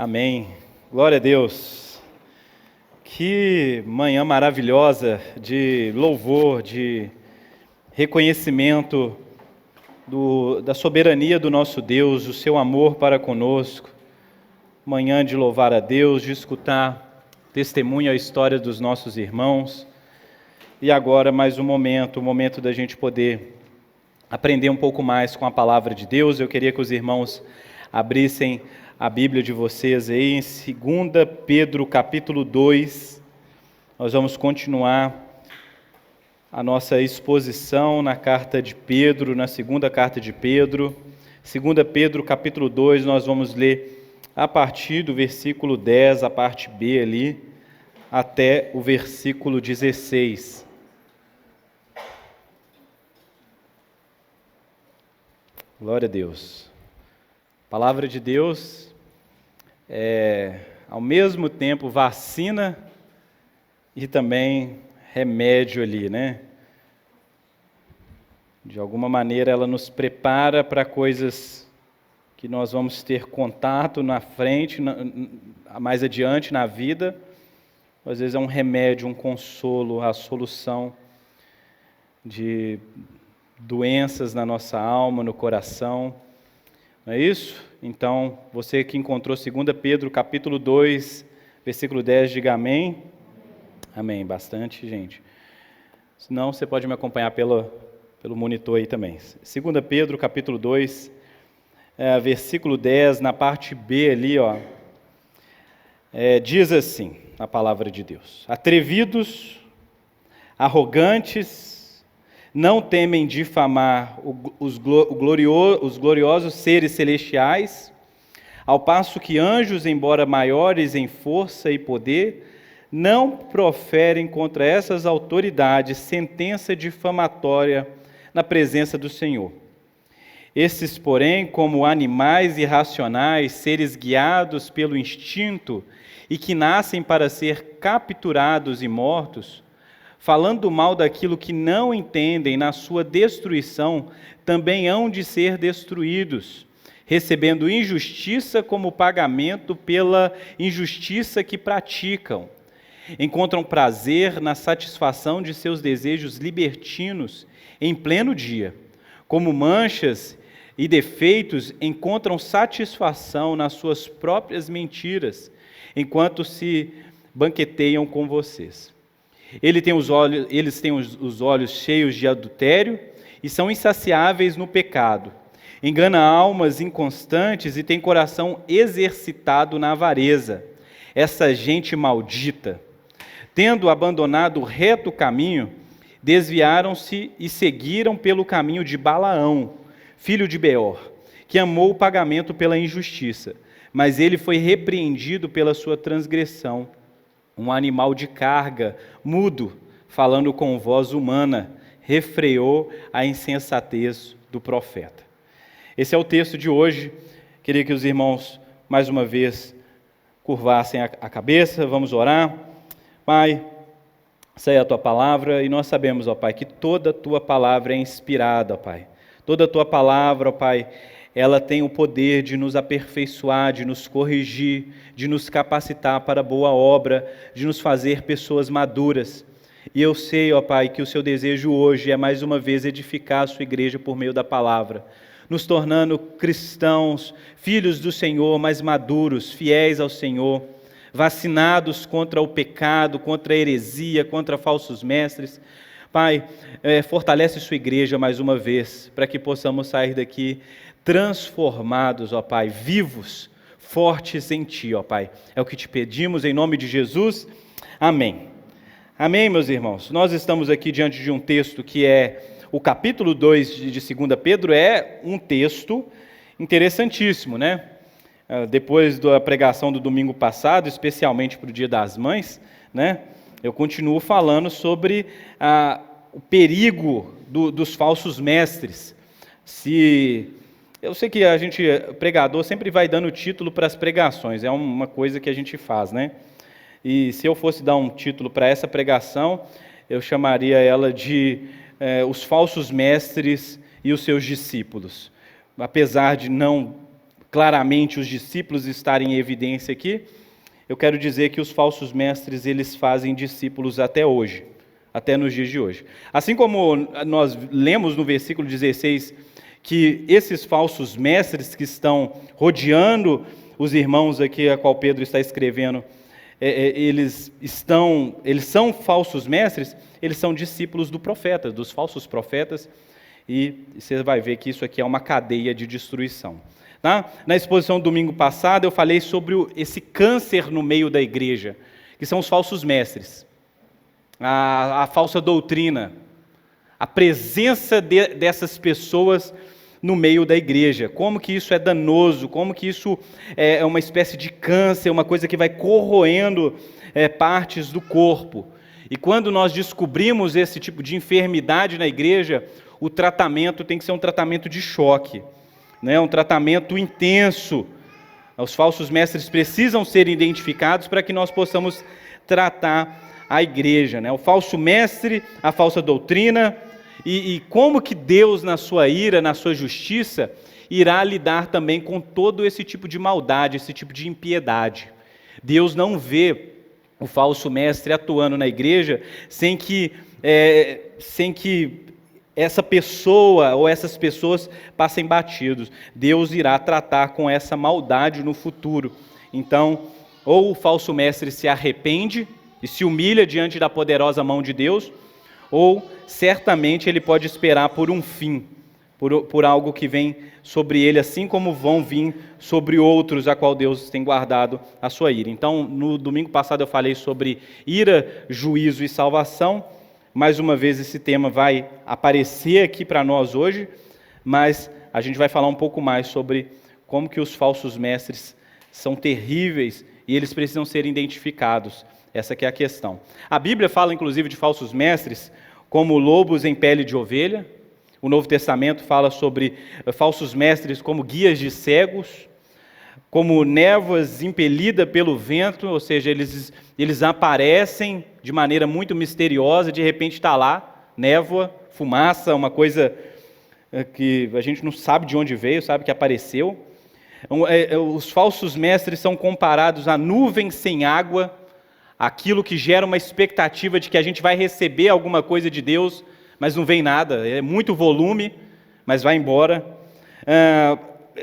Amém. Glória a Deus. Que manhã maravilhosa de louvor, de reconhecimento da soberania do nosso Deus, o seu amor para conosco. Manhã de louvar a Deus, de escutar testemunho a história dos nossos irmãos. E agora mais um momento, o momento da gente poder aprender um pouco mais com a palavra de Deus. Eu queria que os irmãos abrissem a Bíblia de vocês aí em 2 Pedro capítulo 2. Nós vamos continuar a nossa exposição na carta de Pedro, na segunda carta de Pedro. 2 Pedro capítulo 2, nós vamos ler a partir do versículo 10, a parte B ali, até o versículo 16. Glória a Deus. A palavra de Deus é, ao mesmo tempo, vacina e também remédio ali, né? De alguma maneira, ela nos prepara para coisas que nós vamos ter contato na frente, mais adiante na vida. Às vezes é um remédio, um consolo, a solução de doenças na nossa alma, no coração. Não é isso? Então, você que encontrou 2 Pedro, capítulo 2, versículo 10, diga amém. Amém, bastante gente. Se não, você pode me acompanhar pelo monitor aí também. 2 Pedro, capítulo 2, versículo 10, na parte B ali, diz assim, a palavra de Deus: atrevidos, arrogantes, não temem difamar os gloriosos seres celestiais, ao passo que anjos, embora maiores em força e poder, não proferem contra essas autoridades sentença difamatória na presença do Senhor. Esses, porém, como animais irracionais, seres guiados pelo instinto e que nascem para ser capturados e mortos, falando mal daquilo que não entendem, na sua destruição, também hão de ser destruídos, recebendo injustiça como pagamento pela injustiça que praticam. Encontram prazer na satisfação de seus desejos libertinos em pleno dia. Como manchas e defeitos, encontram satisfação nas suas próprias mentiras, enquanto se banqueteiam com vocês. Eles têm os olhos cheios de adultério e são insaciáveis no pecado. Engana almas inconstantes e tem coração exercitado na avareza. Essa gente maldita, tendo abandonado o reto caminho, desviaram-se e seguiram pelo caminho de Balaão, filho de Beor, que amou o pagamento pela injustiça, mas ele foi repreendido pela sua transgressão. Um animal de carga, mudo, falando com voz humana, refreou a insensatez do profeta. Esse é o texto de hoje. Queria que os irmãos, mais uma vez, curvassem a cabeça. Vamos orar. Pai, essa é a Tua palavra, e nós sabemos, ó Pai, que toda a Tua palavra é inspirada, ó Pai. Toda a Tua palavra, ó Pai, ela tem o poder de nos aperfeiçoar, de nos corrigir, de nos capacitar para a boa obra, de nos fazer pessoas maduras. E eu sei, ó Pai, que o Seu desejo hoje é mais uma vez edificar a Sua igreja por meio da palavra, nos tornando cristãos, filhos do Senhor, mais maduros, fiéis ao Senhor, vacinados contra o pecado, contra a heresia, contra falsos mestres. Pai, fortalece Sua igreja mais uma vez, para que possamos sair daqui transformados, ó Pai, vivos, fortes em Ti, ó Pai. É o que Te pedimos em nome de Jesus. Amém. Amém, meus irmãos. Nós estamos aqui diante de um texto que é o capítulo 2 de 2 Pedro, é um texto interessantíssimo, né? Depois da pregação do domingo passado, especialmente para o Dia das Mães, né? Eu continuo falando sobre o perigo dos falsos mestres. Eu sei que pregador, sempre vai dando título para as pregações, é uma coisa que a gente faz, né? E se eu fosse dar um título para essa pregação, eu chamaria ela de Os Falsos Mestres e os Seus Discípulos. Apesar de não claramente os discípulos estarem em evidência aqui, eu quero dizer que os falsos mestres, eles fazem discípulos até hoje, até nos dias de hoje. Assim como nós lemos no versículo 16, que esses falsos mestres que estão rodeando os irmãos aqui, a qual Pedro está escrevendo, eles são falsos mestres, eles são discípulos do profeta, dos falsos profetas, e você vai ver que isso aqui é uma cadeia de destruição. Tá? Na exposição do domingo passado, eu falei sobre esse câncer no meio da igreja, que são os falsos mestres, a falsa doutrina, a presença dessas pessoas no meio da igreja, como que isso é danoso, como que isso é uma espécie de câncer, uma coisa que vai corroendo partes do corpo. E quando nós descobrimos esse tipo de enfermidade na igreja, o tratamento tem que ser um tratamento de choque, né? Um tratamento intenso. Os falsos mestres precisam ser identificados para que nós possamos tratar a igreja, né? O falso mestre, a falsa doutrina, e como que Deus, na sua ira, na sua justiça, irá lidar também com todo esse tipo de maldade, esse tipo de impiedade. Deus não vê o falso mestre atuando na igreja sem que essa pessoa ou essas pessoas passem batidos. Deus irá tratar com essa maldade no futuro. Então, ou o falso mestre se arrepende e se humilha diante da poderosa mão de Deus, ou certamente ele pode esperar por um fim, por algo que vem sobre ele, assim como vão vir sobre outros a qual Deus tem guardado a sua ira. Então, no domingo passado eu falei sobre ira, juízo e salvação. Mais uma vez esse tema vai aparecer aqui para nós hoje, mas a gente vai falar um pouco mais sobre como que os falsos mestres são terríveis e eles precisam ser identificados. Essa que é a questão. A Bíblia fala inclusive de falsos mestres como lobos em pele de ovelha. O Novo Testamento fala sobre falsos mestres como guias de cegos, como névoas impelidas pelo vento, ou seja, eles aparecem de maneira muito misteriosa, de repente está lá, névoa, fumaça, uma coisa que a gente não sabe de onde veio, sabe que apareceu. Os falsos mestres são comparados a nuvens sem água, aquilo que gera uma expectativa de que a gente vai receber alguma coisa de Deus, mas não vem nada, é muito volume, mas vai embora.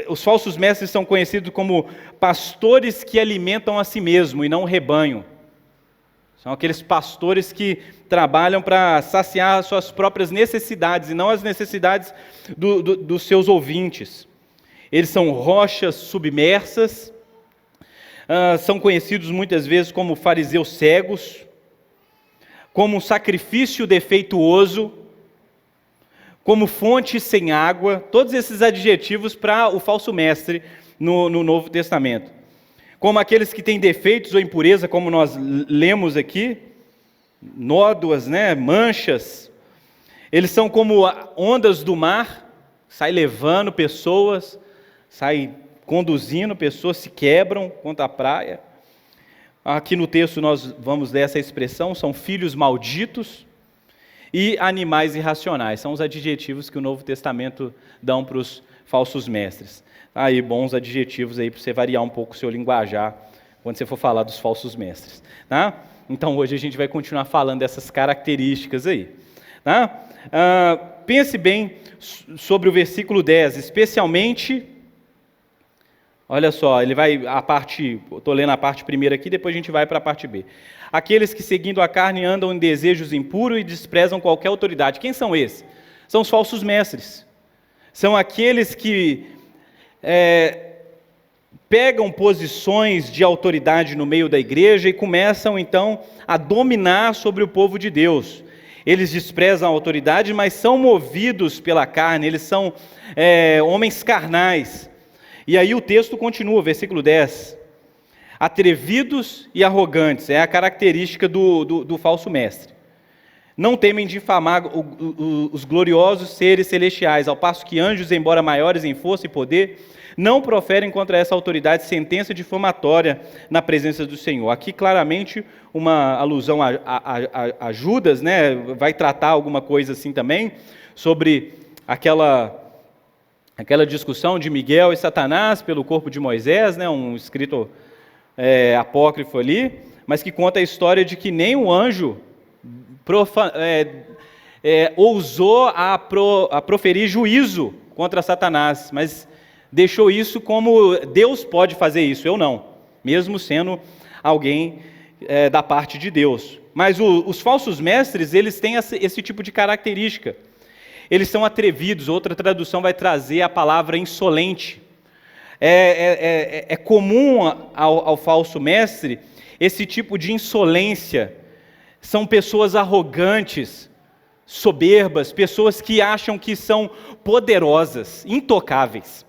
Os falsos mestres são conhecidos como pastores que alimentam a si mesmo e não o rebanho. São aqueles pastores que trabalham para saciar as suas próprias necessidades e não as necessidades dos seus ouvintes. Eles são rochas submersas, são conhecidos muitas vezes como fariseus cegos, como um sacrifício defeituoso, como fonte sem água, todos esses adjetivos para o falso mestre no Novo Testamento. Como aqueles que têm defeitos ou impureza, como nós lemos aqui, nódoas, né, manchas. Eles são como ondas do mar, sai levando pessoas, sai conduzindo pessoas, se quebram contra a praia. Aqui no texto nós vamos ler essa expressão, são filhos malditos e animais irracionais. São os adjetivos que o Novo Testamento dão para os falsos mestres. Aí, bons adjetivos aí para você variar um pouco o seu linguajar quando você for falar dos falsos mestres. Tá? Então hoje a gente vai continuar falando dessas características aí. Tá? Pense bem sobre o versículo 10, especialmente... Olha só, ele vai estou lendo a parte primeira aqui, depois a gente vai para a parte B. Aqueles que seguindo a carne andam em desejos impuros e desprezam qualquer autoridade. Quem são esses? São os falsos mestres. São aqueles que pegam posições de autoridade no meio da igreja e começam então a dominar sobre o povo de Deus. Eles desprezam a autoridade, mas são movidos pela carne, eles são homens carnais. E aí o texto continua, versículo 10. Atrevidos e arrogantes, é a característica do falso mestre. Não temem difamar os gloriosos seres celestiais, ao passo que anjos, embora maiores em força e poder, não proferem contra essa autoridade sentença difamatória na presença do Senhor. Aqui claramente uma alusão a Judas, né? Vai tratar alguma coisa assim também, sobre aquela discussão de Miguel e Satanás pelo corpo de Moisés, né, um escrito apócrifo ali, mas que conta a história de que nem o anjo ousou a proferir juízo contra Satanás, mas deixou isso como Deus pode fazer isso, eu não, mesmo sendo alguém da parte de Deus. Mas os falsos mestres, eles têm esse tipo de característica. Eles são atrevidos, outra tradução vai trazer a palavra insolente. É comum ao falso mestre esse tipo de insolência. São pessoas arrogantes, soberbas, pessoas que acham que são poderosas, intocáveis.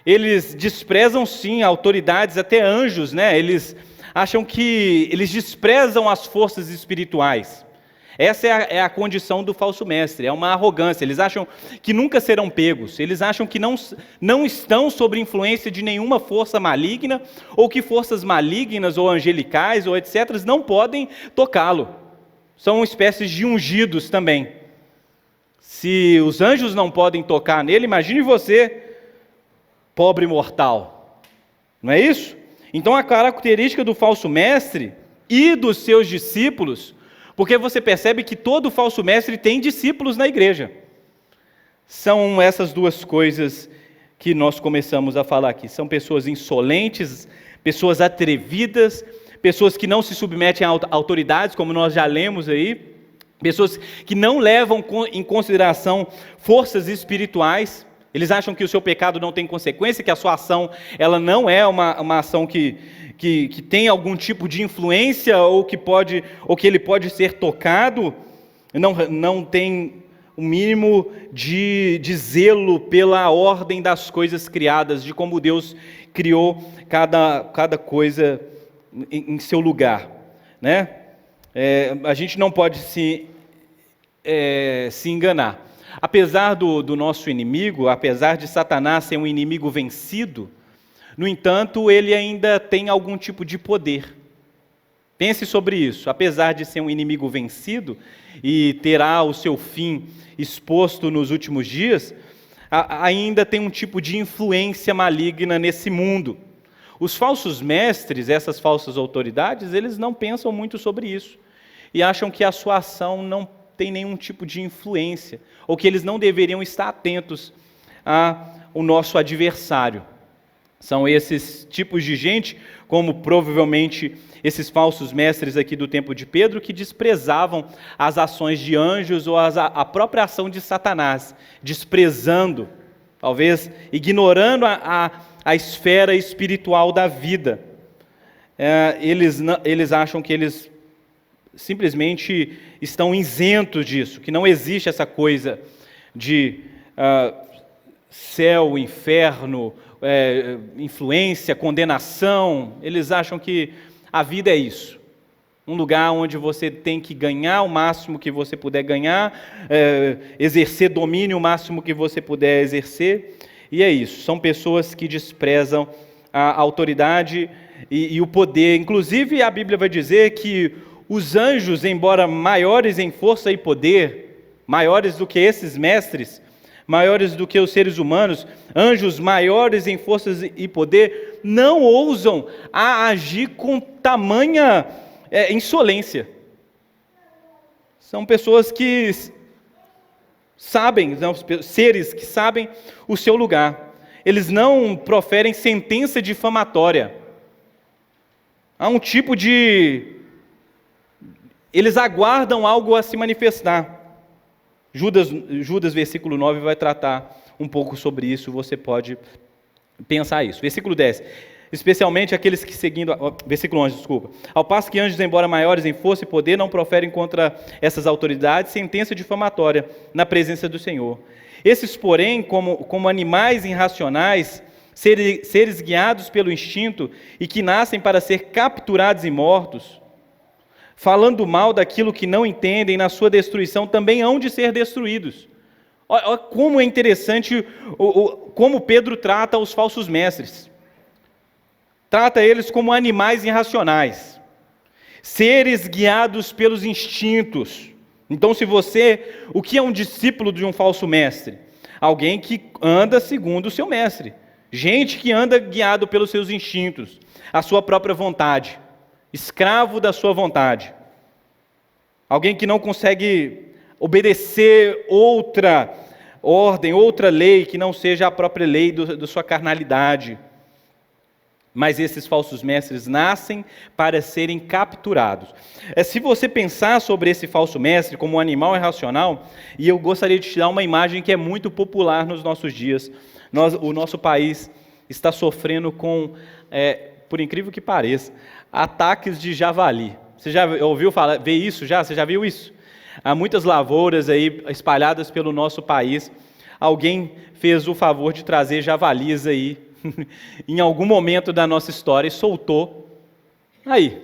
Eles desprezam sim autoridades, até anjos, né? Eles acham que eles desprezam as forças espirituais. Essa é a condição do falso mestre, é uma arrogância. Eles acham que nunca serão pegos, eles acham que não estão sob influência de nenhuma força maligna, ou que forças malignas ou angelicais ou etc. não podem tocá-lo. São espécies de ungidos também. Se os anjos não podem tocar nele, imagine você, pobre mortal. Não é isso? Então a característica do falso mestre e dos seus discípulos, porque você percebe que todo falso mestre tem discípulos na igreja. São essas duas coisas que nós começamos a falar aqui. São pessoas insolentes, pessoas atrevidas, pessoas que não se submetem a autoridades, como nós já lemos aí, pessoas que não levam em consideração forças espirituais. Eles acham que o seu pecado não tem consequência, que a sua ação ela não é uma ação que tem algum tipo de influência ou que ele pode ser tocado. Não tem o mínimo de zelo pela ordem das coisas criadas, de como Deus criou cada coisa em seu lugar, né? A gente não pode se enganar. Apesar do nosso inimigo, apesar de Satanás ser um inimigo vencido, no entanto, ele ainda tem algum tipo de poder. Pense sobre isso. Apesar de ser um inimigo vencido e terá o seu fim exposto nos últimos dias, ainda tem um tipo de influência maligna nesse mundo. Os falsos mestres, essas falsas autoridades, eles não pensam muito sobre isso e acham que a sua ação não tem nenhum tipo de influência, ou que eles não deveriam estar atentos ao nosso adversário. São esses tipos de gente, como provavelmente esses falsos mestres aqui do tempo de Pedro, que desprezavam as ações de anjos ou a própria ação de Satanás, desprezando, talvez ignorando a esfera espiritual da vida. Eles acham que eles simplesmente estão isentos disso, que não existe essa coisa de céu, inferno, influência, condenação. Eles acham que a vida é isso, um lugar onde você tem que ganhar o máximo que você puder ganhar, exercer domínio o máximo que você puder exercer, e é isso. São pessoas que desprezam a autoridade e o poder. Inclusive a Bíblia vai dizer que os anjos, embora maiores em força e poder, maiores do que esses mestres, maiores do que os seres humanos, anjos maiores em forças e poder, não ousam agir com tamanha insolência. São pessoas que sabem, seres que sabem o seu lugar. Eles não proferem sentença difamatória. Há um tipo de... Eles aguardam algo a se manifestar. Judas, versículo 9, vai tratar um pouco sobre isso, você pode pensar isso. Versículo 10. Especialmente aqueles que seguindo... Versículo 11, desculpa. Ao passo que anjos, embora maiores em força e poder, não proferem contra essas autoridades sentença difamatória na presença do Senhor. Esses, porém, como animais irracionais, seres guiados pelo instinto e que nascem para ser capturados e mortos, falando mal daquilo que não entendem, na sua destruição também hão de ser destruídos. Olha como é interessante como Pedro trata os falsos mestres. Trata eles como animais irracionais, seres guiados pelos instintos. Então, o que é um discípulo de um falso mestre? Alguém que anda segundo o seu mestre. Gente que anda guiado pelos seus instintos, a sua própria vontade, escravo da sua vontade. Alguém que não consegue obedecer outra ordem, outra lei que não seja a própria lei da sua carnalidade. Mas esses falsos mestres nascem para serem capturados. Se você pensar sobre esse falso mestre como um animal irracional, e eu gostaria de te dar uma imagem que é muito popular nos nossos dias. O nosso país está sofrendo com, por incrível que pareça, ataques de javali. Você já ouviu falar, ver isso já? Você já viu isso? Há muitas lavouras aí espalhadas pelo nosso país. Alguém fez o favor de trazer javalis aí em algum momento da nossa história e soltou. Aí,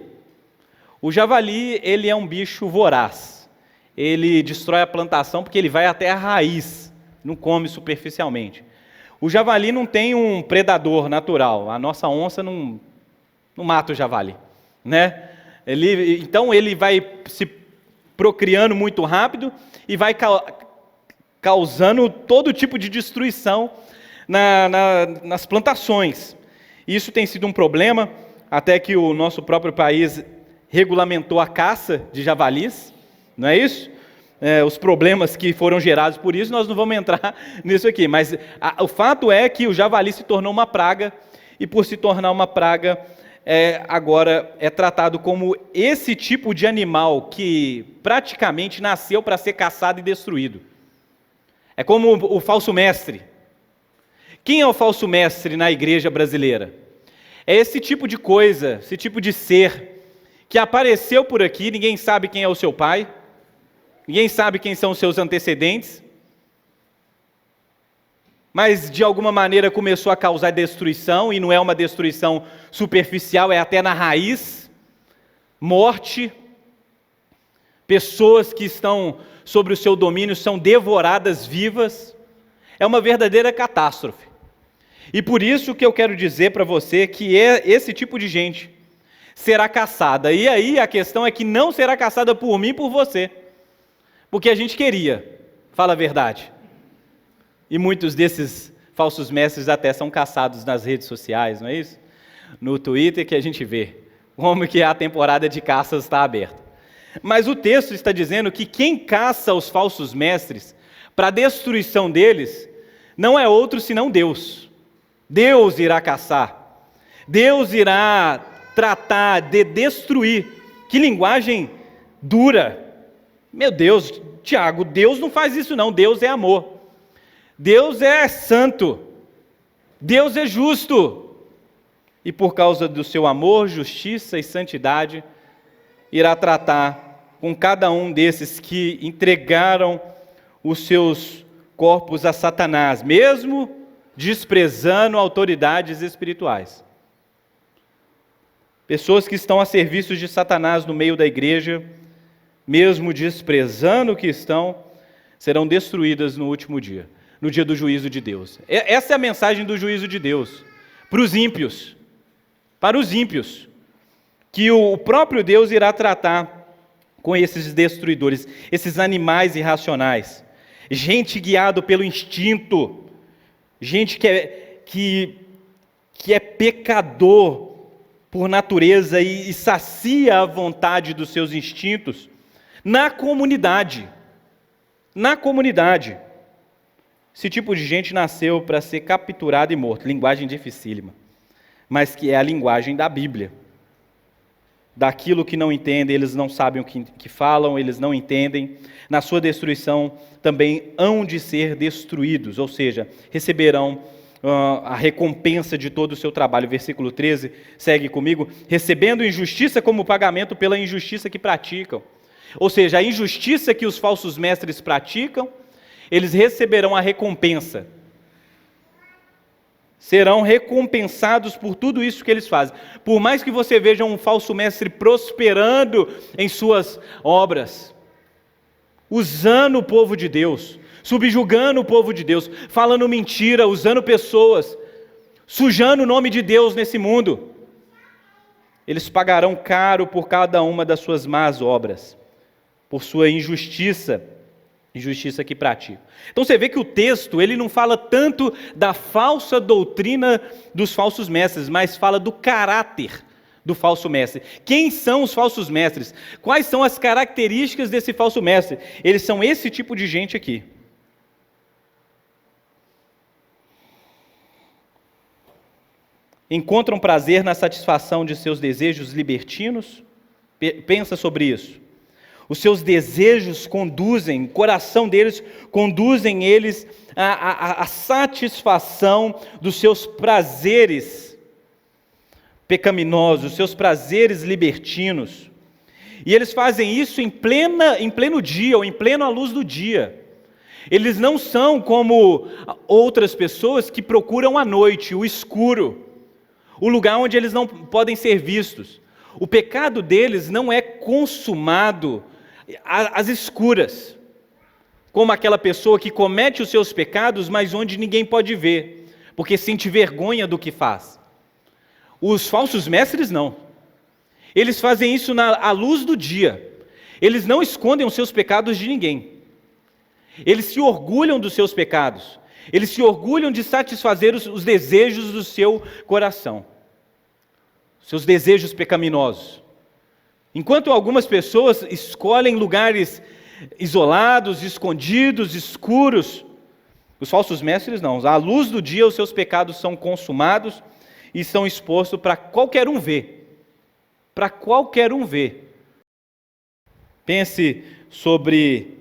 o javali, ele é um bicho voraz. Ele destrói a plantação porque ele vai até a raiz, não come superficialmente. O javali não tem um predador natural. A nossa onça não mata o javali, né? Então ele vai se procriando muito rápido e vai causando todo tipo de destruição nas plantações. Isso tem sido um problema, até que o nosso próprio país regulamentou a caça de javalis, não é isso? Os problemas que foram gerados por isso, nós não vamos entrar nisso aqui, mas o fato é que o javali se tornou uma praga, e por se tornar uma praga, agora é tratado como esse tipo de animal que praticamente nasceu para ser caçado e destruído. É como o falso mestre. Quem é o falso mestre na igreja brasileira? É esse tipo de coisa, esse tipo de ser, que apareceu por aqui, ninguém sabe quem é o seu pai, ninguém sabe quem são os seus antecedentes, mas de alguma maneira começou a causar destruição, e não é uma destruição superficial, é até na raiz, morte, pessoas que estão sobre o seu domínio são devoradas vivas, é uma verdadeira catástrofe. E por isso que eu quero dizer para você que esse tipo de gente será caçada. E aí a questão é que não será caçada por mim e por você, porque a gente queria, fala a verdade. E muitos desses falsos mestres até são caçados nas redes sociais, não é isso? No Twitter que a gente vê como que a temporada de caças está aberta. Mas o texto está dizendo que quem caça os falsos mestres para a destruição deles não é outro senão Deus. Deus irá caçar. Deus irá tratar de destruir. Que linguagem dura. Meu Deus, Tiago, Deus não faz isso não. Deus é amor. Deus é santo. Deus é justo. E por causa do seu amor, justiça e santidade, irá tratar com cada um desses que entregaram os seus corpos a Satanás, mesmo desprezando autoridades espirituais. Pessoas que estão a serviço de Satanás no meio da igreja, mesmo desprezando o que estão, serão destruídas no último dia, no dia do juízo de Deus. Essa é a mensagem do juízo de Deus para os ímpios, que o próprio Deus irá tratar com esses destruidores, esses animais irracionais, gente guiado pelo instinto, gente que é pecador por natureza e sacia a vontade dos seus instintos na comunidade. Esse tipo de gente nasceu para ser capturado e morto, linguagem dificílima, mas que é a linguagem da Bíblia. Daquilo que não entendem, eles não sabem o que falam, eles não entendem. Na sua destruição também hão de ser destruídos, ou seja, receberão a recompensa de todo o seu trabalho. Versículo 13, segue comigo. Recebendo injustiça como pagamento pela injustiça que praticam. Ou seja, a injustiça que os falsos mestres praticam, eles receberão a recompensa. Serão recompensados por tudo isso que eles fazem. Por mais que você veja um falso mestre prosperando em suas obras, usando o povo de Deus, subjugando o povo de Deus, falando mentira, usando pessoas, sujando o nome de Deus nesse mundo, eles pagarão caro por cada uma das suas más obras, por sua injustiça Injustiça que praticam. Então você vê que o texto, ele não fala tanto da falsa doutrina dos falsos mestres, mas fala do caráter do falso mestre. Quem são os falsos mestres? Quais são as características desse falso mestre? Eles são esse tipo de gente aqui. Encontram prazer na satisfação de seus desejos libertinos? Pensa sobre isso. Os seus desejos conduzem, o coração deles conduzem eles à satisfação dos seus prazeres pecaminosos, seus prazeres libertinos. E eles fazem isso em pleno dia, ou em plena luz do dia. Eles não são como outras pessoas que procuram à noite, o escuro, o lugar onde eles não podem ser vistos. O pecado deles não é consumado às escuras, como aquela pessoa que comete os seus pecados, mas onde ninguém pode ver, porque sente vergonha do que faz. Os falsos mestres não. Eles fazem isso à luz do dia. Eles não escondem os seus pecados de ninguém. Eles se orgulham dos seus pecados. Eles se orgulham de satisfazer os desejos do seu coração, seus desejos pecaminosos. Enquanto algumas pessoas escolhem lugares isolados, escondidos, escuros, os falsos mestres não. À luz do dia, os seus pecados são consumados e são expostos para qualquer um ver. Para qualquer um ver. Pense sobre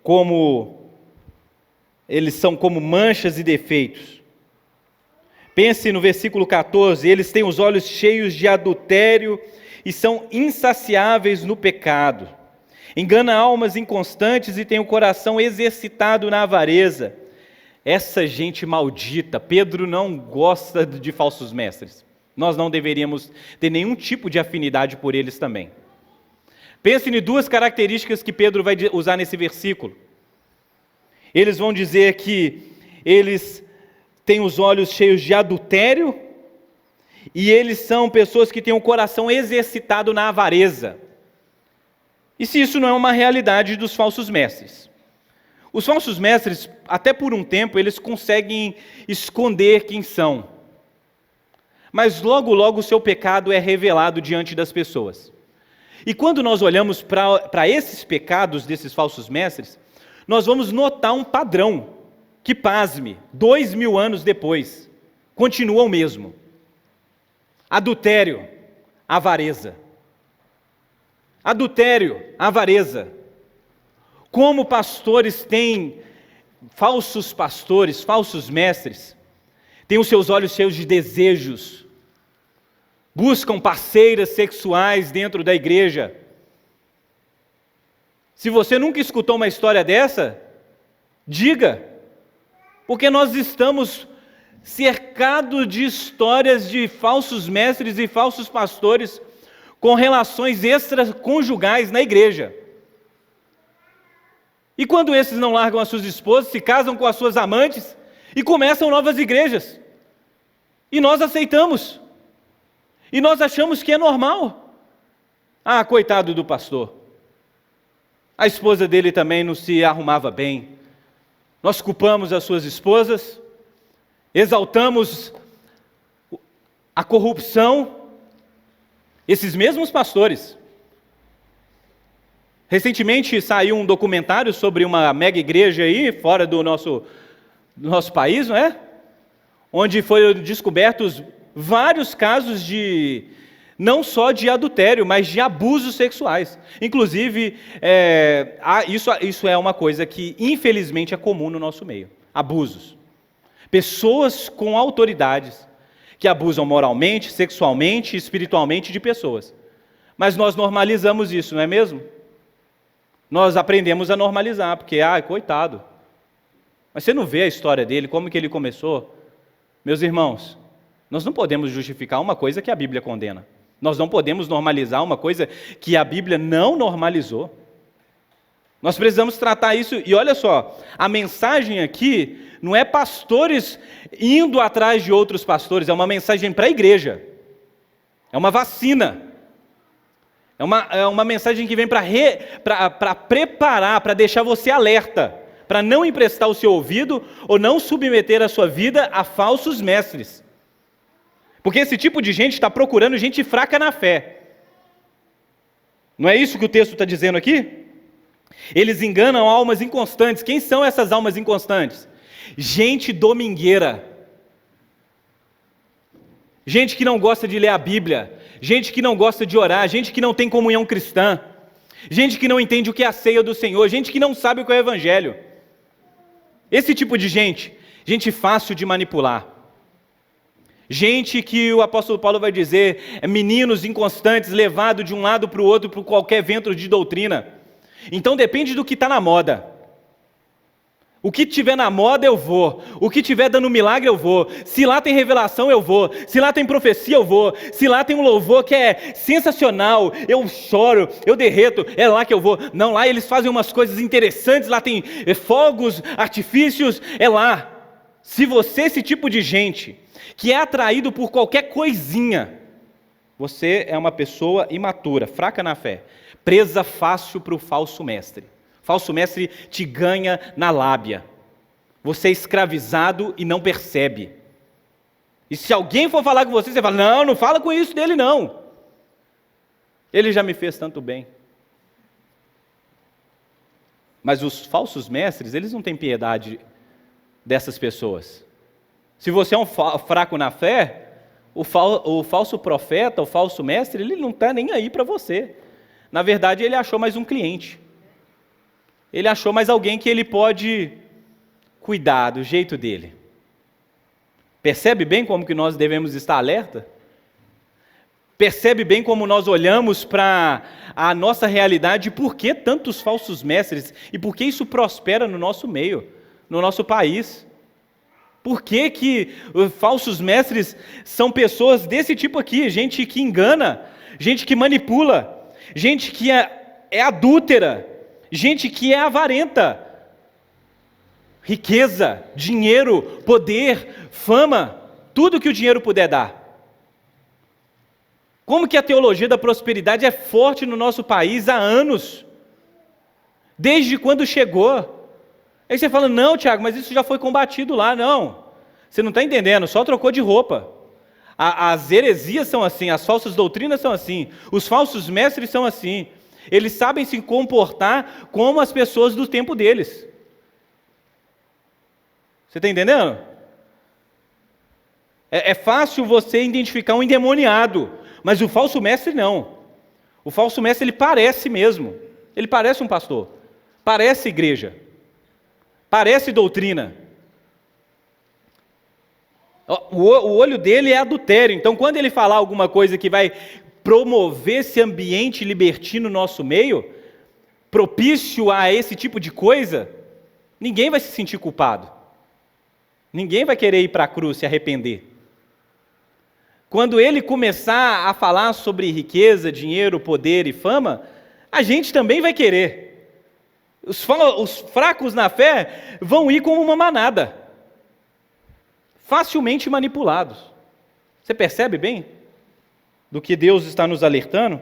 como eles são como manchas e defeitos. Pense no versículo 14, eles têm os olhos cheios de adultério e são insaciáveis no pecado. Engana almas inconstantes e tem o coração exercitado na avareza. Essa gente maldita, Pedro não gosta de falsos mestres. Nós não deveríamos ter nenhum tipo de afinidade por eles também. Pense em duas características que Pedro vai usar nesse versículo. Eles vão dizer que eles têm os olhos cheios de adultério e eles são pessoas que têm o coração exercitado na avareza. E se isso não é uma realidade dos falsos mestres? Os falsos mestres, até por um tempo, eles conseguem esconder quem são. Mas logo, logo o seu pecado é revelado diante das pessoas. E quando nós olhamos para esses pecados desses falsos mestres, nós vamos notar um padrão que, pasme, 2000 anos depois, continua o mesmo. Adultério, avareza. Adultério, avareza. Como pastores têm, falsos pastores, falsos mestres, têm os seus olhos cheios de desejos, buscam parceiras sexuais dentro da igreja. Se você nunca escutou uma história dessa, diga, porque nós estamos cercados de histórias de falsos mestres e falsos pastores com relações extraconjugais na igreja. E quando esses não largam as suas esposas, se casam com as suas amantes e começam novas igrejas. E nós aceitamos. E nós achamos que é normal. Ah, coitado do pastor. A esposa dele também não se arrumava bem. Nós culpamos as suas esposas, exaltamos a corrupção. Esses mesmos pastores. Recentemente saiu um documentário sobre uma mega igreja aí, fora do nosso país, não é? Onde foram descobertos vários casos de, não só de adultério, mas de abusos sexuais. Inclusive, isso é uma coisa que infelizmente é comum no nosso meio. Abusos. Pessoas com autoridades que abusam moralmente, sexualmente, espiritualmente de pessoas. Mas nós normalizamos isso, não é mesmo? Nós aprendemos a normalizar, porque, coitado. Mas você não vê a história dele, como que ele começou? Meus irmãos, nós não podemos justificar uma coisa que a Bíblia condena. Nós não podemos normalizar uma coisa que a Bíblia não normalizou. Nós precisamos tratar isso, e olha só, a mensagem aqui não é pastores indo atrás de outros pastores, é uma mensagem para a igreja. É uma vacina. É uma mensagem que vem para preparar, para deixar você alerta, para não emprestar o seu ouvido ou não submeter a sua vida a falsos mestres. Porque esse tipo de gente está procurando gente fraca na fé. Não é isso que o texto está dizendo aqui? Eles enganam almas inconstantes. Quem são essas almas inconstantes? Gente domingueira. Gente que não gosta de ler a Bíblia. Gente que não gosta de orar. Gente que não tem comunhão cristã. Gente que não entende o que é a ceia do Senhor. Gente que não sabe o que é o Evangelho. Esse tipo de gente. Gente fácil de manipular. Gente que o apóstolo Paulo vai dizer, meninos inconstantes, levados de um lado para o outro por qualquer vento de doutrina. Então depende do que está na moda. O que tiver na moda eu vou, o que tiver dando milagre eu vou, se lá tem revelação eu vou, se lá tem profecia eu vou, se lá tem um louvor que é sensacional, eu choro, eu derreto, é lá que eu vou. Não, lá eles fazem umas coisas interessantes, lá tem fogos, artifícios, é lá. Se você é esse tipo de gente que é atraído por qualquer coisinha, você é uma pessoa imatura, fraca na fé, presa fácil para o falso mestre. Falso mestre te ganha na lábia. Você é escravizado e não percebe. E se alguém for falar com você, você fala, não, não fala com isso dele não. Ele já me fez tanto bem. Mas os falsos mestres, eles não têm piedade dessas pessoas. Se você é um fraco na fé, o falso profeta, o falso mestre, ele não está nem aí para você. Na verdade, ele achou mais um cliente. Ele achou mais alguém que ele pode cuidar do jeito dele. Percebe bem como que nós devemos estar alerta? Percebe bem como nós olhamos para a nossa realidade e por que tantos falsos mestres e por que isso prospera no nosso meio, no nosso país? Por que falsos mestres são pessoas desse tipo aqui? Gente que engana, gente que manipula, gente que é adúltera, gente que é avarenta. Riqueza, dinheiro, poder, fama, tudo que o dinheiro puder dar. Como que a teologia da prosperidade é forte no nosso país há anos? Desde quando chegou? Aí você fala, não, Tiago, mas isso já foi combatido lá. Não, você não está entendendo, só trocou de roupa. As heresias são assim, as falsas doutrinas são assim, os falsos mestres são assim. Eles sabem se comportar como as pessoas do tempo deles. Você está entendendo? É fácil você identificar um endemoniado, mas o falso mestre não. O falso mestre, ele parece mesmo. Ele parece um pastor, parece igreja, parece doutrina. O olho dele é adultério. Então, quando ele falar alguma coisa que vai promover esse ambiente libertino no nosso meio, propício a esse tipo de coisa, ninguém vai se sentir culpado. Ninguém vai querer ir para a cruz se arrepender. Quando ele começar a falar sobre riqueza, dinheiro, poder e fama, a gente também vai querer. Os fracos na fé vão ir como uma manada, facilmente manipulados. Você percebe bem do que Deus está nos alertando?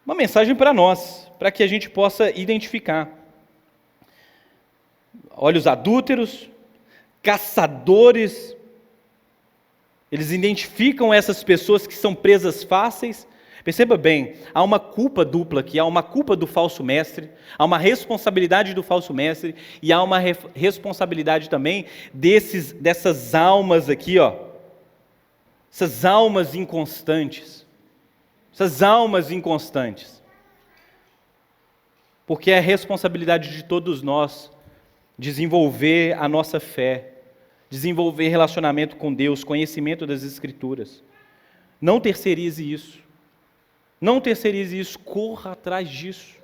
Uma mensagem para nós, para que a gente possa identificar. Olhos adúlteros, caçadores, eles identificam essas pessoas que são presas fáceis. Perceba bem, há uma culpa dupla aqui, há uma culpa do falso mestre, há uma responsabilidade do falso mestre e há uma responsabilidade também dessas almas aqui, ó, essas almas inconstantes, porque é a responsabilidade de todos nós desenvolver a nossa fé, desenvolver relacionamento com Deus, conhecimento das Escrituras. Não terceirize isso. Não terceirize isso, corra atrás disso.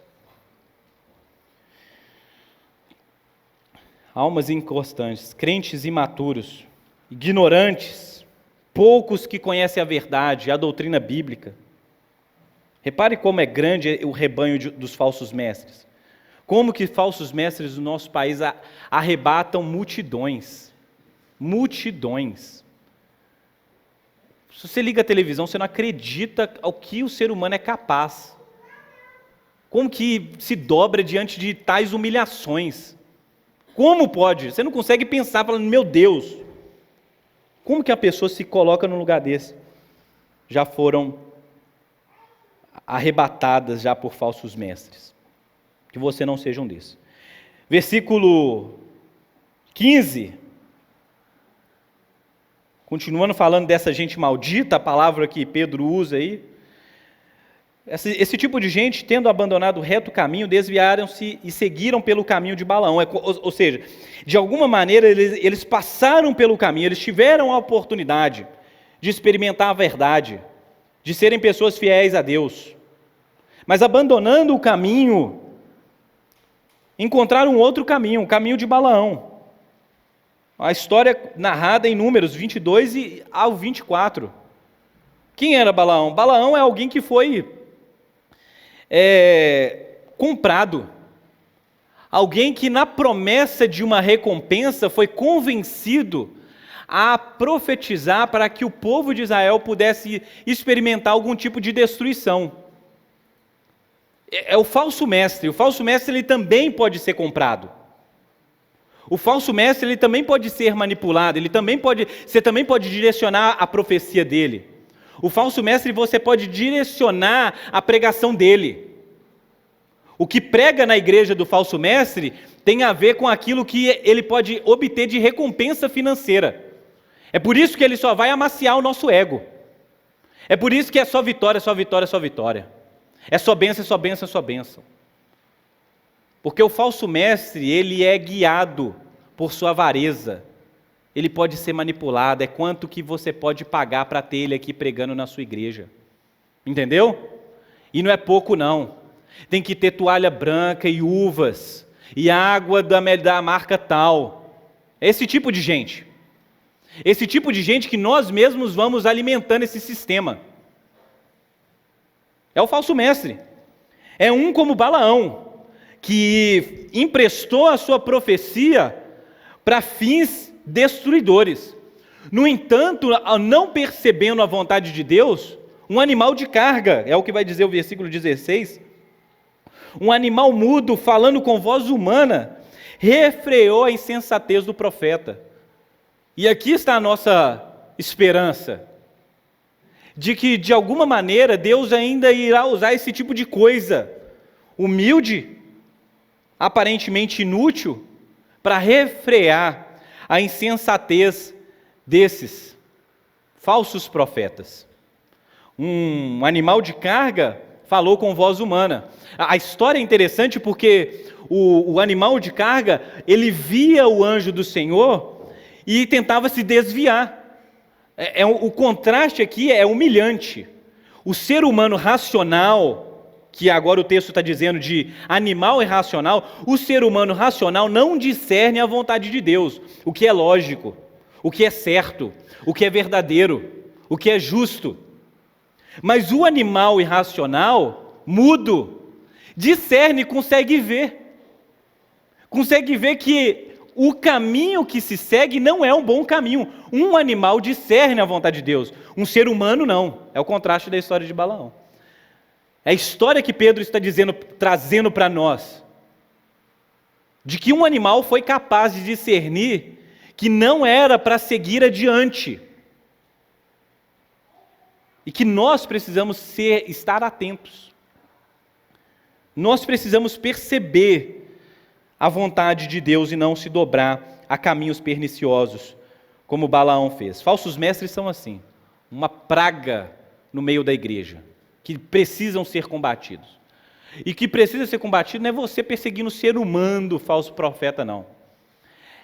Almas inconstantes, crentes imaturos, ignorantes, poucos que conhecem a verdade, a doutrina bíblica. Repare como é grande o rebanho dos falsos mestres. Como que falsos mestres do nosso país arrebatam multidões. Multidões. Se você liga a televisão, você não acredita ao que o ser humano é capaz. Como que se dobra diante de tais humilhações? Como pode? Você não consegue pensar, falando, meu Deus, como que a pessoa se coloca num lugar desse? Já foram arrebatadas já por falsos mestres. Que você não seja um desses. Versículo 15. Continuando falando dessa gente maldita, a palavra que Pedro usa aí. Esse tipo de gente, tendo abandonado o reto caminho, desviaram-se e seguiram pelo caminho de Balaão. Ou seja, de alguma maneira eles passaram pelo caminho, eles tiveram a oportunidade de experimentar a verdade, de serem pessoas fiéis a Deus. Mas abandonando o caminho, encontraram outro caminho, o caminho de Balaão. A história narrada em Números 22 ao 24. Quem era Balaão? Balaão é alguém que foi comprado. Alguém que na promessa de uma recompensa foi convencido a profetizar para que o povo de Israel pudesse experimentar algum tipo de destruição. É o falso mestre. O falso mestre ele também pode ser comprado. O falso mestre ele também pode ser manipulado. Você também pode direcionar a profecia dele. O falso mestre você pode direcionar a pregação dele. O que prega na igreja do falso mestre tem a ver com aquilo que ele pode obter de recompensa financeira. É por isso que ele só vai amaciar o nosso ego. É por isso que é só vitória, só vitória, só vitória. É só bênção, é só bênção, é só bênção. Porque o falso mestre, ele é guiado por sua avareza. Ele pode ser manipulado, é quanto que você pode pagar para ter ele aqui pregando na sua igreja. Entendeu? E não é pouco não. Tem que ter toalha branca e uvas, e água da marca tal. É esse tipo de gente. Esse tipo de gente que nós mesmos vamos alimentando esse sistema. É o falso mestre. É um como Balaão, que emprestou a sua profecia para fins destruidores. No entanto, não percebendo a vontade de Deus, um animal de carga, é o que vai dizer o versículo 16, um animal mudo, falando com voz humana, refreou a insensatez do profeta. E aqui está a nossa esperança, de que de alguma maneira Deus ainda irá usar esse tipo de coisa, humilde, aparentemente inútil, para refrear a insensatez desses falsos profetas. Um animal de carga falou com voz humana. A história é interessante porque o animal de carga, ele via o anjo do Senhor e tentava se desviar. O contraste aqui é humilhante. O ser humano racional, que agora o texto está dizendo de animal irracional, o ser humano racional não discerne a vontade de Deus, o que é lógico, o que é certo, o que é verdadeiro, o que é justo. Mas o animal irracional, mudo, discerne, consegue ver que o caminho que se segue não é um bom caminho. Um animal discerne a vontade de Deus, um ser humano não. É o contraste da história de Balaão. É a história que Pedro está trazendo para nós, de que um animal foi capaz de discernir que não era para seguir adiante, e que nós precisamos estar atentos. Nós precisamos perceber a vontade de Deus e não se dobrar a caminhos perniciosos, como Balaão fez. Falsos mestres são assim, uma praga no meio da igreja, que precisam ser combatidos. E que precisa ser combatido não é você perseguindo o ser humano do falso profeta, não.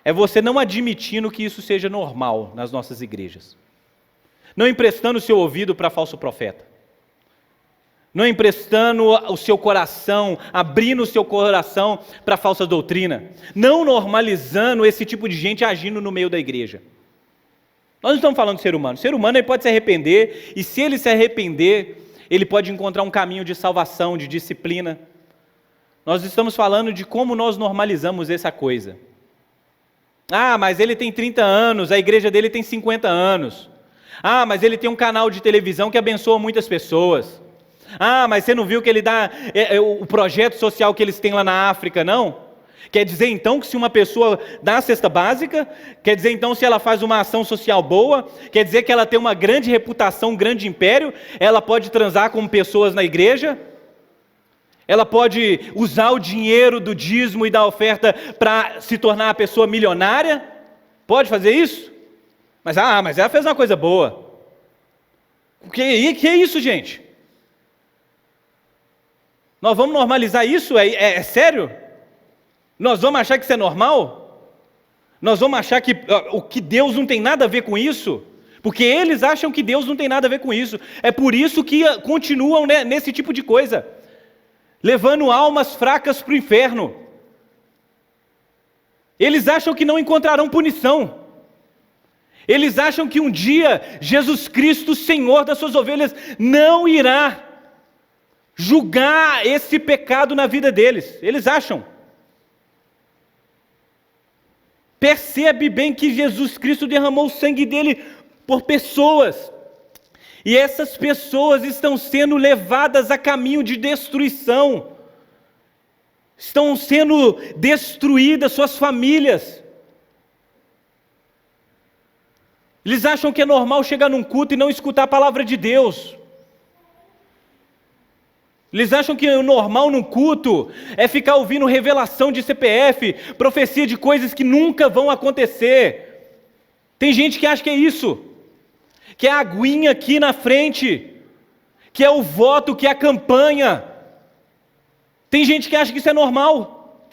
É você não admitindo que isso seja normal nas nossas igrejas. Não emprestando o seu ouvido para falso profeta. Não emprestando o seu coração, abrindo o seu coração para falsa doutrina. Não normalizando esse tipo de gente agindo no meio da igreja. Nós não estamos falando de ser humano. O ser humano ele pode se arrepender, e se ele se arrepender, ele pode encontrar um caminho de salvação, de disciplina. Nós estamos falando de como nós normalizamos essa coisa. Ah, mas ele tem 30 anos, a igreja dele tem 50 anos. Ah, mas ele tem um canal de televisão que abençoa muitas pessoas. Ah, mas você não viu que ele dá o projeto social que eles têm lá na África, não? Quer dizer então que se uma pessoa dá a cesta básica, quer dizer então se ela faz uma ação social boa, quer dizer que ela tem uma grande reputação, um grande império, ela pode transar com pessoas na igreja, ela pode usar o dinheiro do dízimo e da oferta para se tornar uma pessoa milionária? Pode fazer isso? Mas ela fez uma coisa boa. O que é isso, gente? Nós vamos normalizar isso? É sério? Nós vamos achar que isso é normal? Nós vamos achar que o que Deus não tem nada a ver com isso? Porque eles acham que Deus não tem nada a ver com isso. É por isso que continuam, né, nesse tipo de coisa, levando almas fracas para o inferno. Eles acham que não encontrarão punição. Eles acham que um dia Jesus Cristo, Senhor das suas ovelhas, não irá julgar esse pecado na vida deles. Eles acham. Percebe bem que Jesus Cristo derramou o sangue dele por pessoas. E essas pessoas estão sendo levadas a caminho de destruição. Estão sendo destruídas suas famílias. Eles acham que é normal chegar num culto e não escutar a palavra de Deus. Eles acham que o normal num culto é ficar ouvindo revelação de CPF, profecia de coisas que nunca vão acontecer. Tem gente que acha que é isso, que é a aguinha aqui na frente, que é o voto, que é a campanha. Tem gente que acha que isso é normal.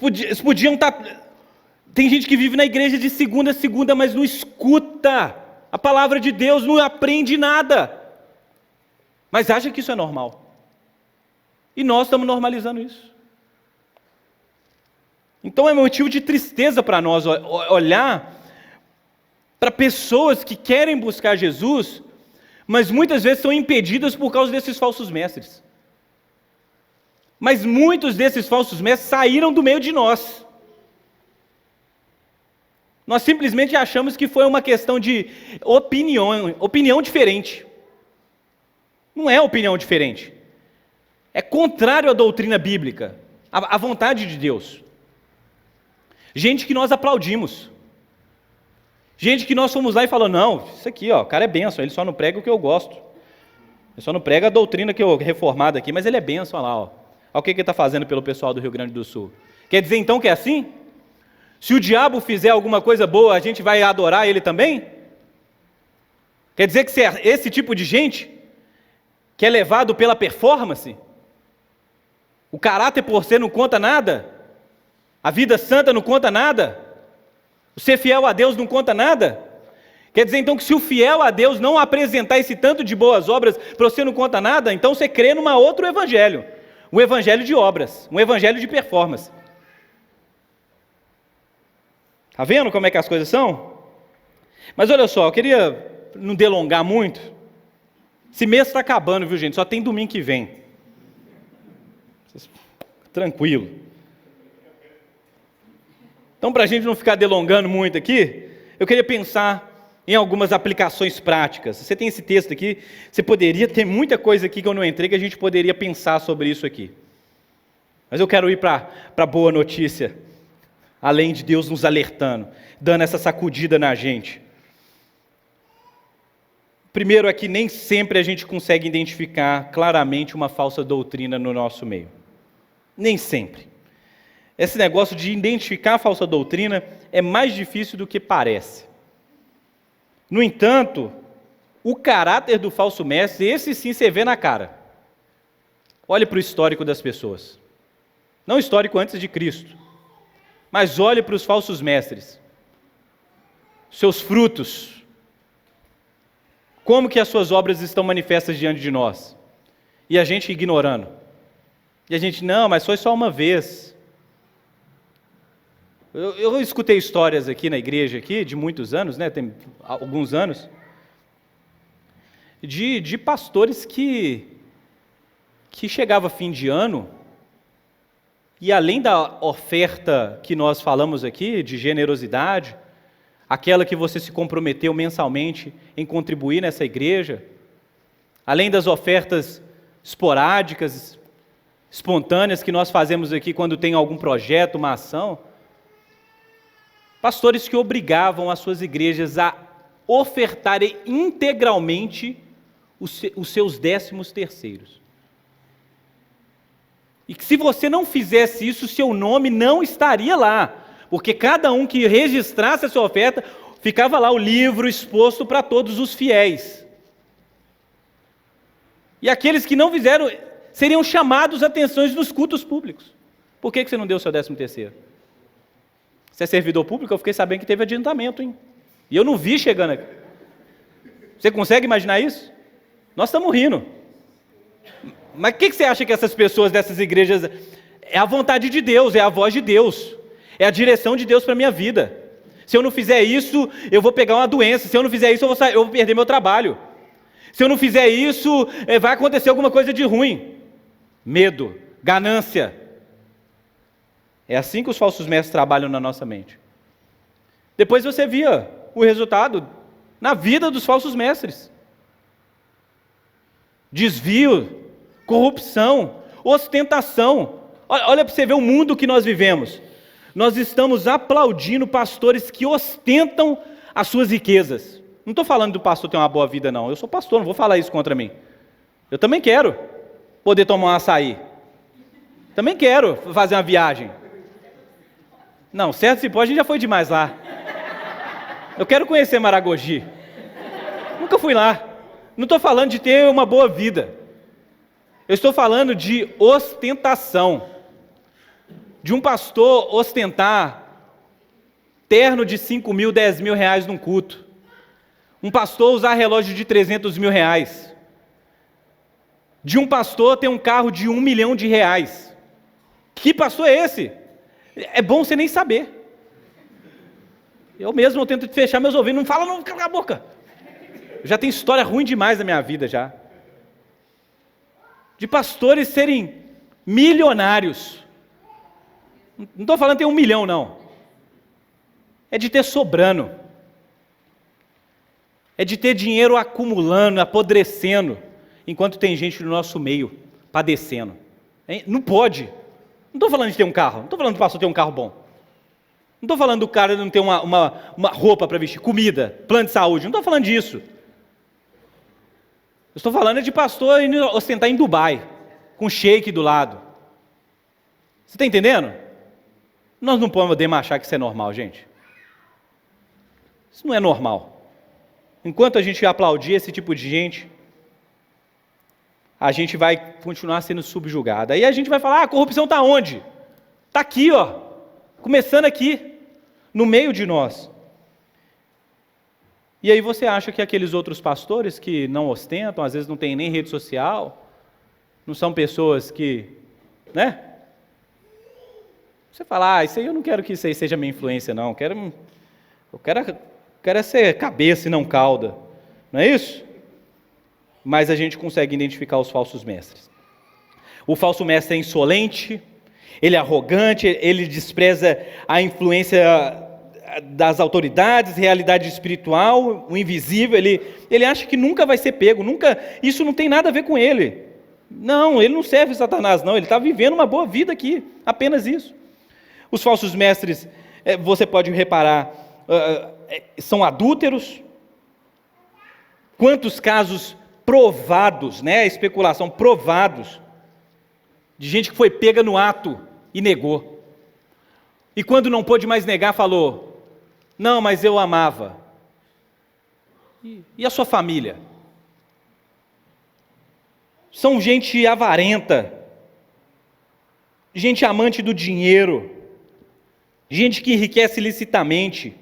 Eles podiam estar... Tem gente que vive na igreja de segunda a segunda, mas não escuta a palavra de Deus, não aprende nada. Mas acha que isso é normal. E nós estamos normalizando isso. Então é motivo de tristeza para nós olhar para pessoas que querem buscar Jesus, mas muitas vezes são impedidas por causa desses falsos mestres. Mas muitos desses falsos mestres saíram do meio de nós. Nós simplesmente achamos que foi uma questão de opinião diferente. Não é opinião diferente. É contrário à doutrina bíblica, à vontade de Deus. Gente que nós aplaudimos. Gente que nós fomos lá e falamos, não, isso aqui, ó, o cara é bênção, ele só não prega o que eu gosto. Ele só não prega a doutrina que eu reformada aqui, mas ele é bênção, olha lá, ó. Olha o que ele está fazendo pelo pessoal do Rio Grande do Sul. Quer dizer então que é assim? Se o diabo fizer alguma coisa boa, a gente vai adorar ele também? Quer dizer que se é esse tipo de gente que é levado pela performance, o caráter por ser não conta nada, a vida santa não conta nada, o ser fiel a Deus não conta nada? Quer dizer então que se o fiel a Deus não apresentar esse tanto de boas obras, para você não conta nada, então você crê num outro evangelho, um evangelho de obras, um evangelho de performance. Está vendo como é que as coisas são? Mas olha só, eu queria não delongar muito. Esse mês está acabando, viu, gente? Só tem domingo que vem. Tranquilo. Então, para a gente não ficar delongando muito aqui, eu queria pensar em algumas aplicações práticas. Você tem esse texto aqui, você poderia ter muita coisa aqui que eu não entrei, que a gente poderia pensar sobre isso aqui. Mas eu quero ir para a boa notícia, além de Deus nos alertando, dando essa sacudida na gente. Primeiro é que nem sempre a gente consegue identificar claramente uma falsa doutrina no nosso meio. Nem sempre. Esse negócio de identificar a falsa doutrina é mais difícil do que parece. No entanto, o caráter do falso mestre, esse sim você vê na cara. Olhe para o histórico das pessoas. Não o histórico antes de Cristo, mas olhe para os falsos mestres. Seus frutos. Como que as suas obras estão manifestas diante de nós? E a gente ignorando. E a gente, não, mas foi só uma vez. Eu escutei histórias aqui na igreja, aqui, de muitos anos, né, tem alguns anos, de pastores que chegava fim de ano, e além da oferta que nós falamos aqui, de generosidade, aquela que você se comprometeu mensalmente em contribuir nessa igreja, além das ofertas esporádicas, espontâneas que nós fazemos aqui quando tem algum projeto, uma ação, pastores que obrigavam as suas igrejas a ofertarem integralmente os seus 13º. E que se você não fizesse isso, seu nome não estaria lá, porque cada um que registrasse a sua oferta, ficava lá o livro exposto para todos os fiéis. E aqueles que não fizeram, seriam chamados a atenções nos cultos públicos. Por que você não deu o seu 13º? Você é servidor público? Eu fiquei sabendo que teve adiantamento, hein? E eu não vi chegando aqui. Você consegue imaginar isso? Nós estamos rindo. Mas o que você acha que essas pessoas dessas igrejas... É a vontade de Deus, é a voz de Deus. É a direção de Deus para a minha vida. Se eu não fizer isso, eu vou pegar uma doença. Se eu não fizer isso, eu vou perder meu trabalho. Se eu não fizer isso, vai acontecer alguma coisa de ruim. Medo, ganância. É assim que os falsos mestres trabalham na nossa mente. Depois você via o resultado na vida dos falsos mestres. Desvio, corrupção, ostentação. Olha para você ver o mundo que nós vivemos. Nós estamos aplaudindo pastores que ostentam as suas riquezas. Não estou falando do pastor ter uma boa vida, não. Eu sou pastor, não vou falar isso contra mim. Eu também quero poder tomar um açaí. Também quero fazer uma viagem. Não, certo se pode, a gente já foi demais lá. Eu quero conhecer Maragogi. Nunca fui lá. Não estou falando de ter uma boa vida. Eu estou falando de ostentação. De um pastor ostentar terno de 5 mil, 10 mil reais num culto. Um pastor usar relógio de 300 mil reais. De um pastor ter um carro de 1 milhão de reais. Que pastor é esse? É bom você nem saber. Eu mesmo tento fechar meus ouvidos. Não fala, não, cala a boca. Eu já tenho história ruim demais na minha vida já. De pastores serem milionários. Não estou falando de ter 1 milhão, não. É de ter sobrando. É de ter dinheiro acumulando, apodrecendo, enquanto tem gente no nosso meio padecendo. Não pode. Não estou falando de ter um carro. Não estou falando do pastor ter um carro bom. Não estou falando do cara não ter uma roupa para vestir, comida, plano de saúde. Não estou falando disso. Eu estou falando de pastor ostentar em Dubai, com shake do lado. Você está entendendo? Nós não podemos achar que isso é normal, gente. Isso não é normal. Enquanto a gente aplaudir esse tipo de gente, a gente vai continuar sendo subjugado. Aí a gente vai falar, a corrupção está onde? Está aqui, ó. Começando aqui, no meio de nós. E aí você acha que aqueles outros pastores que não ostentam, às vezes não tem nem rede social, não são pessoas que, né? Você fala, isso aí eu não quero que isso aí seja minha influência, não. Eu quero ser cabeça e não cauda. Não é isso? Mas a gente consegue identificar os falsos mestres. O falso mestre é insolente, ele é arrogante, ele despreza a influência das autoridades, realidade espiritual, o invisível, ele acha que nunca vai ser pego, isso não tem nada a ver com ele. Não, ele não serve Satanás, não, ele está vivendo uma boa vida aqui, apenas isso. Os falsos mestres, você pode reparar, são adúlteros. Quantos casos provados, né, especulação, provados, de gente que foi pega no ato e negou. E quando não pôde mais negar, falou, não, mas eu amava. E a sua família? São gente avarenta, gente amante do dinheiro, gente que enriquece ilicitamente,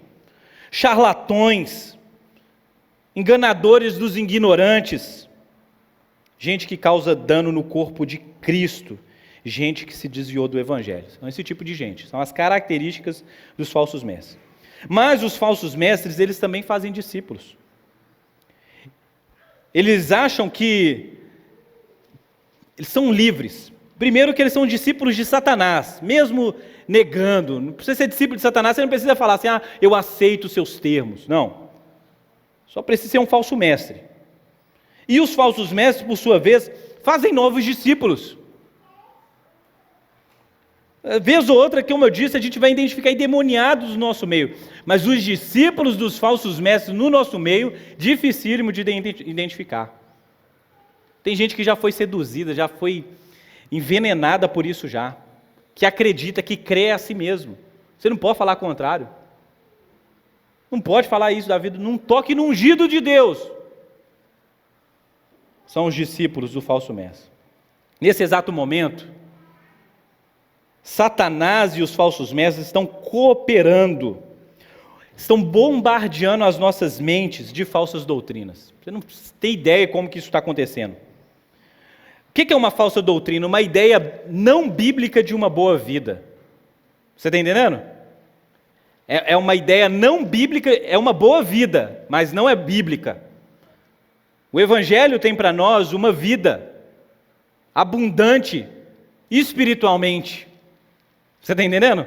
charlatões, enganadores dos ignorantes, gente que causa dano no corpo de Cristo, gente que se desviou do Evangelho. São esse tipo de gente, são as características dos falsos mestres. Mas os falsos mestres, eles também fazem discípulos. Eles acham que eles são livres Primeiro que eles são discípulos de Satanás, mesmo negando. Não precisa ser discípulo de Satanás, você não precisa falar assim, eu aceito os seus termos. Não. Só precisa ser um falso mestre. E os falsos mestres, por sua vez, fazem novos discípulos. Vez ou outra, como eu disse, a gente vai identificar endemoniados no nosso meio. Mas os discípulos dos falsos mestres no nosso meio, dificílimo de identificar. Tem gente que já foi seduzida, já foi envenenada por isso já. Que acredita, que crê a si mesmo. Você não pode falar o contrário. Não pode falar isso da vida. Não toque no ungido de Deus. São os discípulos do falso mestre. Nesse exato momento, Satanás e os falsos mestres estão cooperando, estão bombardeando as nossas mentes de falsas doutrinas. Você não tem ideia como que isso está acontecendo. O que é uma falsa doutrina? Uma ideia não bíblica de uma boa vida. Você está entendendo? É uma ideia não bíblica, é uma boa vida, mas não é bíblica. O Evangelho tem para nós uma vida abundante espiritualmente. Você está entendendo?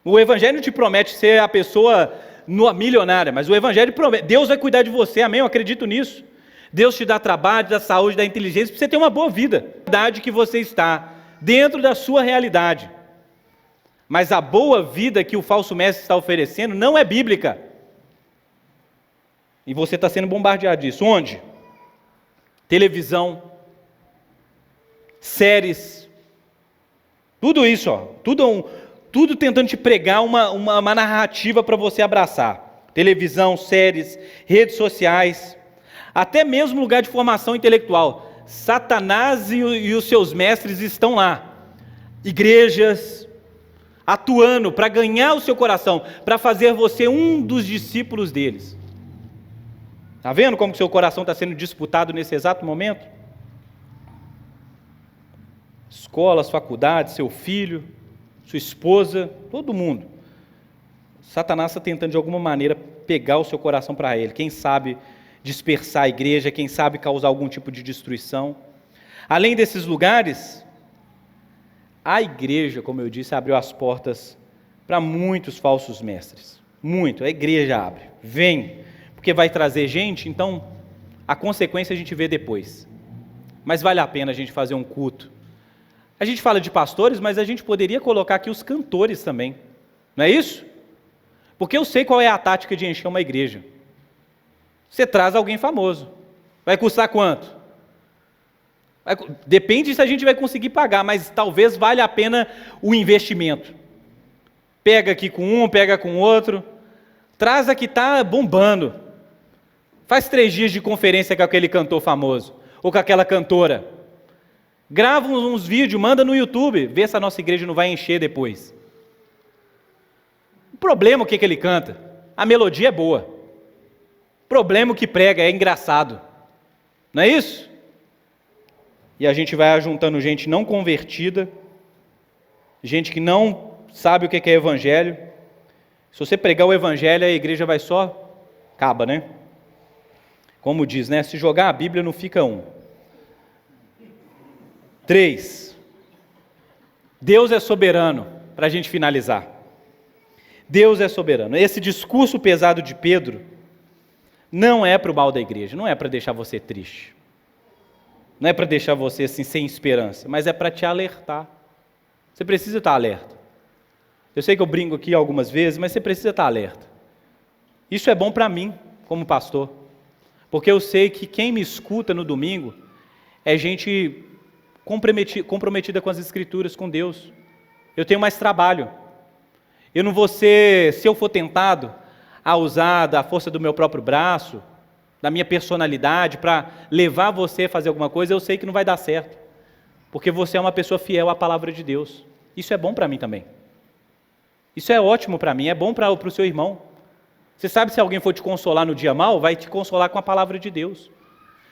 O Evangelho não te promete ser a pessoa milionária, mas o Evangelho promete, Deus vai cuidar de você, amém? Eu acredito nisso. Deus te dá trabalho, dá saúde, dá inteligência, para você ter uma boa vida. A realidade que você está, dentro da sua realidade. Mas a boa vida que o falso mestre está oferecendo não é bíblica. E você está sendo bombardeado disso. Onde? Televisão, séries, tudo isso, tudo tentando te pregar uma narrativa para você abraçar. Televisão, séries, redes sociais, até mesmo lugar de formação intelectual. Satanás e os seus mestres estão lá. Igrejas, atuando para ganhar o seu coração, para fazer você um dos discípulos deles. Está vendo como que seu coração está sendo disputado nesse exato momento? Escolas, faculdades, seu filho, sua esposa, todo mundo. Satanás está tentando de alguma maneira pegar o seu coração para ele. Quem sabe dispersar a igreja, quem sabe causar algum tipo de destruição. Além desses lugares, a igreja, como eu disse, abriu as portas para muitos falsos mestres. Muito, a igreja abre. Vem, porque vai trazer gente, então a consequência a gente vê depois. Mas vale a pena a gente fazer um culto. A gente fala de pastores, mas a gente poderia colocar aqui os cantores também. Não é isso? Porque eu sei qual é a tática de encher uma igreja. Você traz alguém famoso. Vai custar quanto? Depende se a gente vai conseguir pagar, mas talvez valha a pena o investimento. Pega aqui com um, pega com outro. Traz a que está bombando. Faz 3 dias de conferência com aquele cantor famoso, ou com aquela cantora. Grava uns vídeos, manda no YouTube, vê se a nossa igreja não vai encher depois. O problema é o que ele canta. A melodia é boa. O problema é o que prega, é engraçado. Não é isso? E a gente vai ajuntando gente não convertida, gente que não sabe o que é evangelho. Se você pregar o evangelho, a igreja vai só... acaba, né? Como diz, né? Se jogar a Bíblia não fica um. 3. Deus é soberano, para a gente finalizar. Deus é soberano. Esse discurso pesado de Pedro não é para o mal da igreja, não é para deixar você triste. Não é para deixar você assim sem esperança, mas é para te alertar. Você precisa estar alerta. Eu sei que eu brinco aqui algumas vezes, mas você precisa estar alerta. Isso é bom para mim, como pastor, porque eu sei que quem me escuta no domingo é gente comprometida com as Escrituras, com Deus. Eu tenho mais trabalho. Eu não vou ser, se eu for tentado a usar da força do meu próprio braço, da minha personalidade, para levar você a fazer alguma coisa, eu sei que não vai dar certo, porque você é uma pessoa fiel à palavra de Deus. Isso é bom para mim também. Isso é ótimo para mim, é bom para o seu irmão. Você sabe, se alguém for te consolar no dia mal, vai te consolar com a palavra de Deus.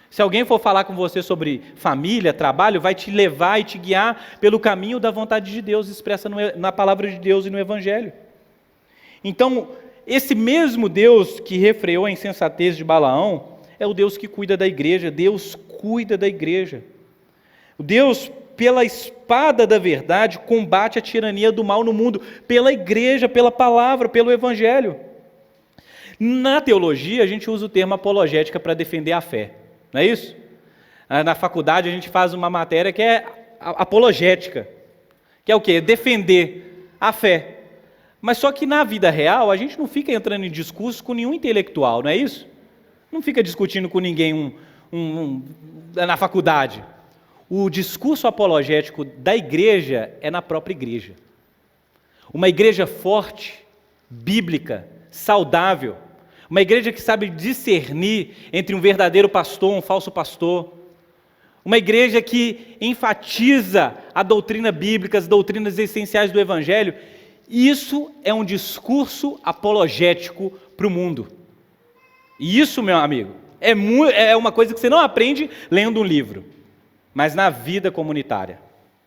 Se alguém for falar com você sobre família, trabalho, vai te levar e te guiar pelo caminho da vontade de Deus, expressa na palavra de Deus e no Evangelho. Então, esse mesmo Deus que refreou a insensatez de Balaão, é o Deus que cuida da igreja. Deus cuida da igreja. O Deus pela espada da verdade, combate a tirania do mal no mundo, pela igreja, pela palavra, pelo evangelho. Na teologia, a gente usa o termo apologética para defender a fé, não é isso? Na faculdade, a gente faz uma matéria que é apologética, que é o quê? Defender a fé. Mas só que na vida real, a gente não fica entrando em discurso com nenhum intelectual, não é isso? Não fica discutindo com ninguém na faculdade. O discurso apologético da igreja é na própria igreja. Uma igreja forte, bíblica, saudável. Uma igreja que sabe discernir entre um verdadeiro pastor e um falso pastor. Uma igreja que enfatiza a doutrina bíblica, as doutrinas essenciais do evangelho. Isso é um discurso apologético para o mundo. E isso, meu amigo, é uma coisa que você não aprende lendo um livro, mas na vida comunitária,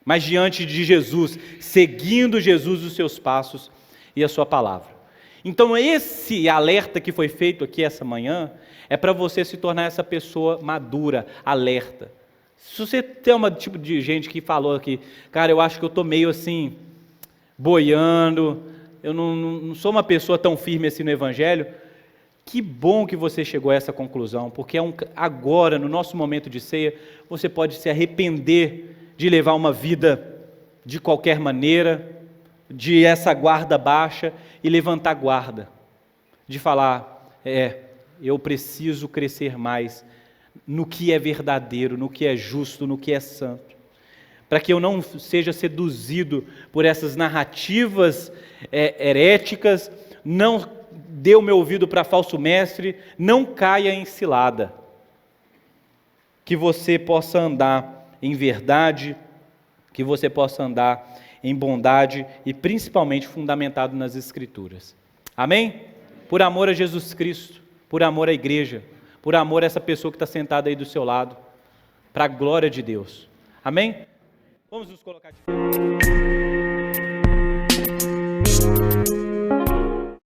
mas diante de Jesus, seguindo Jesus os seus passos e a sua palavra. Então esse alerta que foi feito aqui essa manhã, é para você se tornar essa pessoa madura, alerta. Se você tem um tipo de gente que falou aqui, cara, eu acho que eu estou meio assim, boiando, eu não sou uma pessoa tão firme assim no evangelho, que bom que você chegou a essa conclusão, porque agora, no nosso momento de ceia, você pode se arrepender de levar uma vida de qualquer maneira, de essa guarda baixa e levantar guarda, de falar, eu preciso crescer mais no que é verdadeiro, no que é justo, no que é santo, para que eu não seja seduzido por essas narrativas heréticas, não dê o meu ouvido para falso mestre, não caia em cilada, que você possa andar em verdade, que você possa andar em bondade e principalmente fundamentado nas Escrituras. Amém? Por amor a Jesus Cristo, por amor à igreja, por amor a essa pessoa que está sentada aí do seu lado, para a glória de Deus. Amém? Vamos nos colocar de pé.